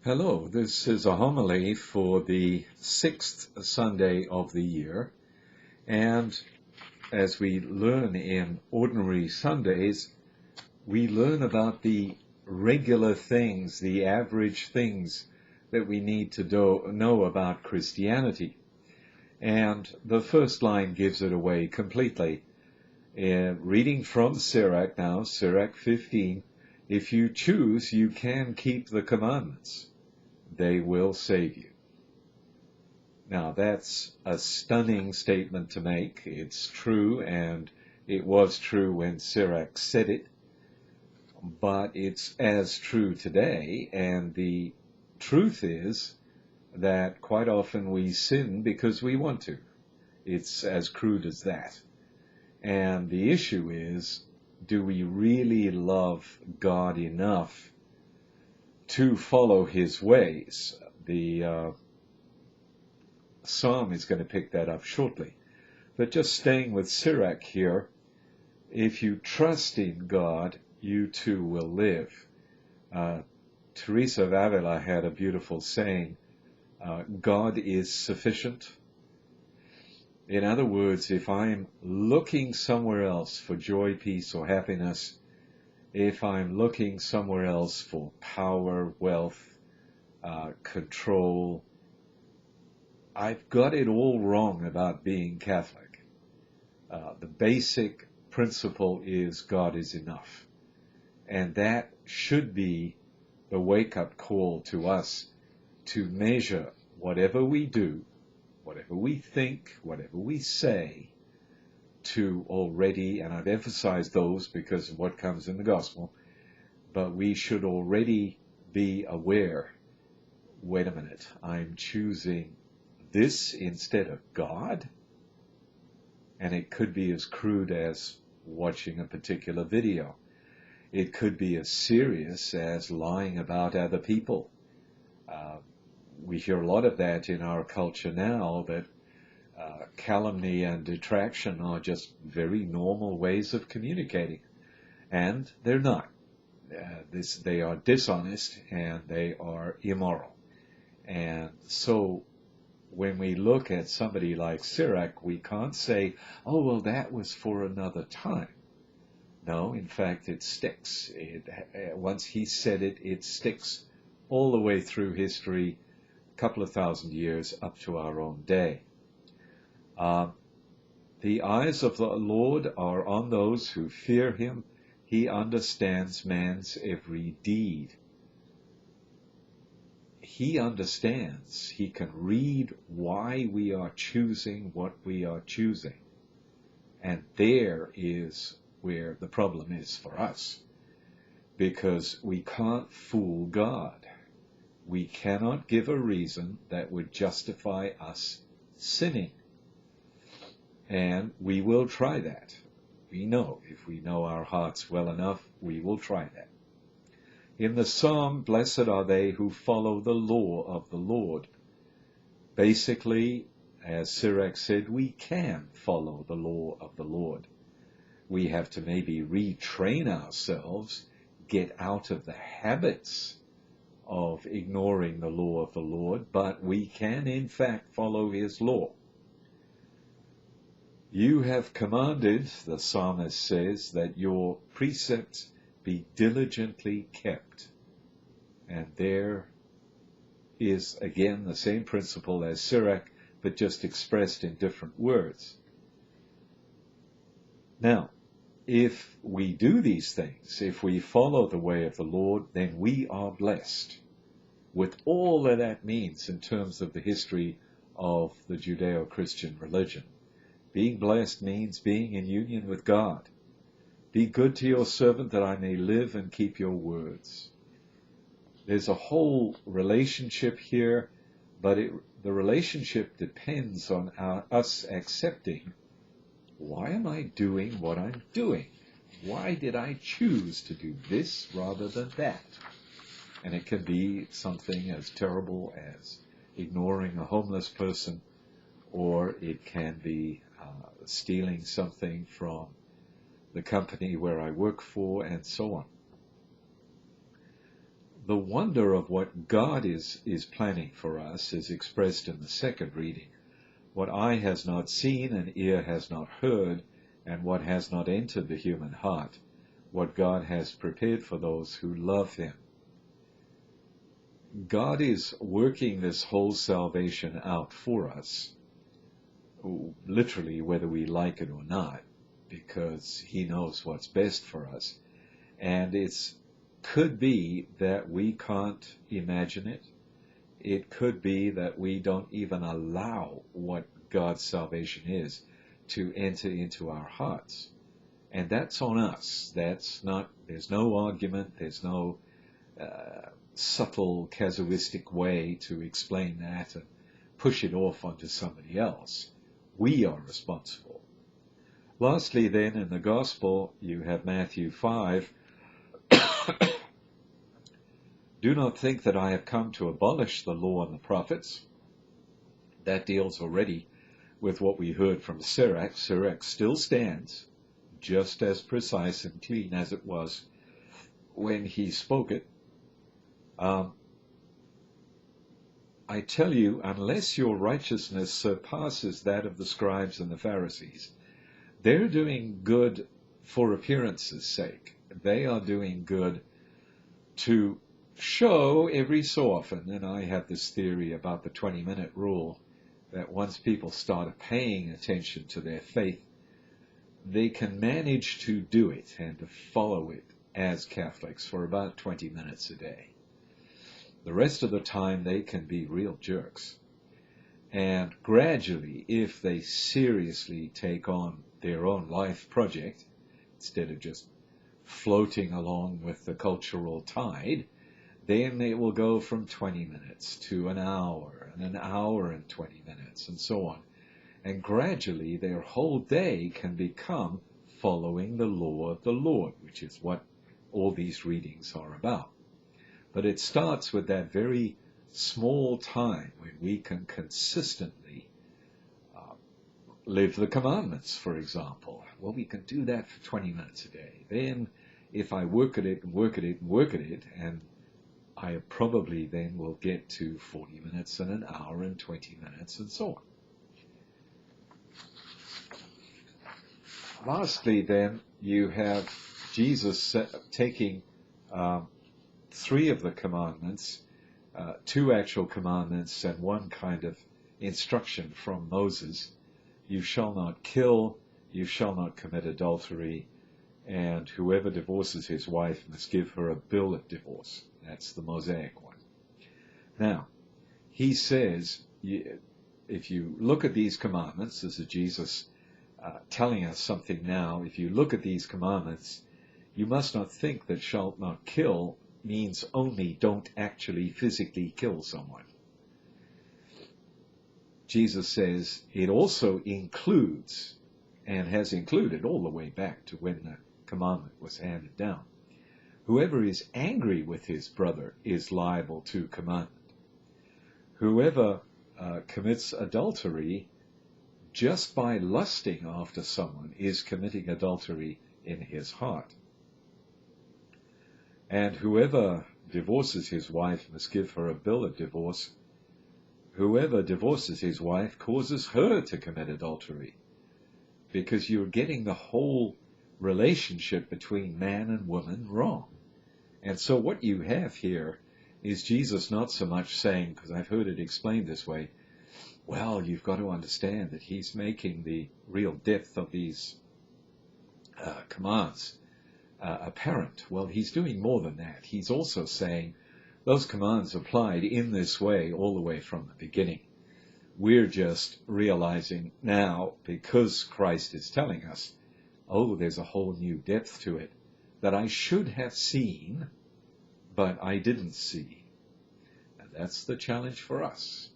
Hello, this is a homily for the sixth Sunday of the year, and as we learn in ordinary Sundays, we learn about the regular things, the average things that we need to know about Christianity. And the first line gives it away completely. Reading from Sirach now, Sirach 15, if you choose, you can keep the commandments. They will save you. Now that's a stunning statement to make. It's true, and it was true when Sirach said it, but it's as true today, and the truth is that quite often we sin because we want to. It's as crude as that. And the issue is, do we really love God enough to follow his ways? The psalm is going to pick that up shortly. But just staying with Sirach here, if you trust in God, you too will live. Teresa of Avila had a beautiful saying, God is sufficient. In other words, if I'm looking somewhere else for joy, peace, or happiness, if I'm looking somewhere else for power, wealth, control, I've got it all wrong about being Catholic. The basic principle is God is enough. And that should be the wake-up call to us to measure whatever we do, whatever we think, whatever we say, to already, and I've emphasized those because of what comes in the gospel, but we should already be aware, wait a minute, I'm choosing this instead of God? And it could be as crude as watching a particular video. It could be as serious as lying about other people. We hear a lot of that in our culture now, that calumny and detraction are just very normal ways of communicating. And they're not. They are dishonest and they are immoral. And so when we look at somebody like Sirach, we can't say, oh, well, that was for another time. No, in fact, it sticks. Once he said it, it sticks all the way through history, a couple of thousand years up to our own day. The eyes of the Lord are on those who fear him. He understands man's every deed. He understands. He can read why we are choosing what we are choosing. And there is where the problem is for us. Because we can't fool God. We cannot give a reason that would justify us sinning. And we will try that. We know, if we know our hearts well enough, we will try that. In the psalm, blessed are they who follow the law of the Lord. Basically, as Sirach said, we can follow the law of the Lord. We have to maybe retrain ourselves, get out of the habits of ignoring the law of the Lord, but we can in fact follow his law. You have commanded, the psalmist says, that your precepts be diligently kept. And there is again the same principle as Sirach, but just expressed in different words. Now, if we do these things, if we follow the way of the Lord, then we are blessed with all that that means in terms of the history of the Judeo-Christian religion. Being blessed means being in union with God. Be good to your servant that I may live and keep your words. There's a whole relationship here, but the relationship depends on us accepting, why am I doing what I'm doing? Why did I choose to do this rather than that? And it can be something as terrible as ignoring a homeless person, or it can be stealing something from the company where I work for, and so on. the wonder of what God is planning for us is expressed in the second reading. What eye has not seen and ear has not heard, and what has not entered the human heart, what God has prepared for those who love him. God is working this whole salvation out for us, literally whether we like it or not, because he knows what's best for us. And it could be that we can't imagine it. It could be that we don't even allow what God's salvation is to enter into our hearts. And that's on us. There's no argument, there's no subtle casuistic way to explain that and push it off onto somebody else. We are responsible. Lastly then, in the Gospel, you have Matthew 5. Do not think that I have come to abolish the law and the prophets. That deals already with what we heard from Sirach. Sirach still stands, just as precise and clean as it was when he spoke it. I tell you, unless your righteousness surpasses that of the scribes and the Pharisees, they're doing good for appearance's sake. They are doing good to show every so often, and I have this theory about the 20-minute rule, that once people start paying attention to their faith, they can manage to do it and to follow it as Catholics for about 20 minutes a day. The rest of the time they can be real jerks. And gradually, if they seriously take on their own life project, instead of just floating along with the cultural tide, then it will go from 20 minutes to an hour, and an hour and 20 minutes, and so on. And gradually their whole day can become following the law of the Lord, which is what all these readings are about. But it starts with that very small time when we can consistently live the commandments, for example. Well, we can do that for 20 minutes a day. Then if I work at it and work at it and work at it, and I probably then will get to 40 minutes and an hour and 20 minutes and so on. Lastly, then, you have Jesus taking 3 of the commandments, 2 actual commandments and 1 kind of instruction from Moses. You shall not kill, you shall not commit adultery, and whoever divorces his wife must give her a bill of divorce. That's the Mosaic one. Now, he says, if you look at these commandments, this is Jesus telling us something now. If you look at these commandments, you must not think that shalt not kill means only don't actually physically kill someone. Jesus says it also includes, and has included all the way back to when the commandment was handed down, whoever is angry with his brother is liable to commandment. Whoever commits adultery just by lusting after someone is committing adultery in his heart. And whoever divorces his wife must give her a bill of divorce. Whoever divorces his wife causes her to commit adultery, because you're getting the whole relationship between man and woman wrong. And so what you have here is Jesus not so much saying, because I've heard it explained this way, well, you've got to understand that he's making the real depth of these commands apparent. Well, he's doing more than that. He's also saying those commands applied in this way all the way from the beginning. We're just realizing now, because Christ is telling us, oh, there's a whole new depth to it that I should have seen, but I didn't see. And that's the challenge for us.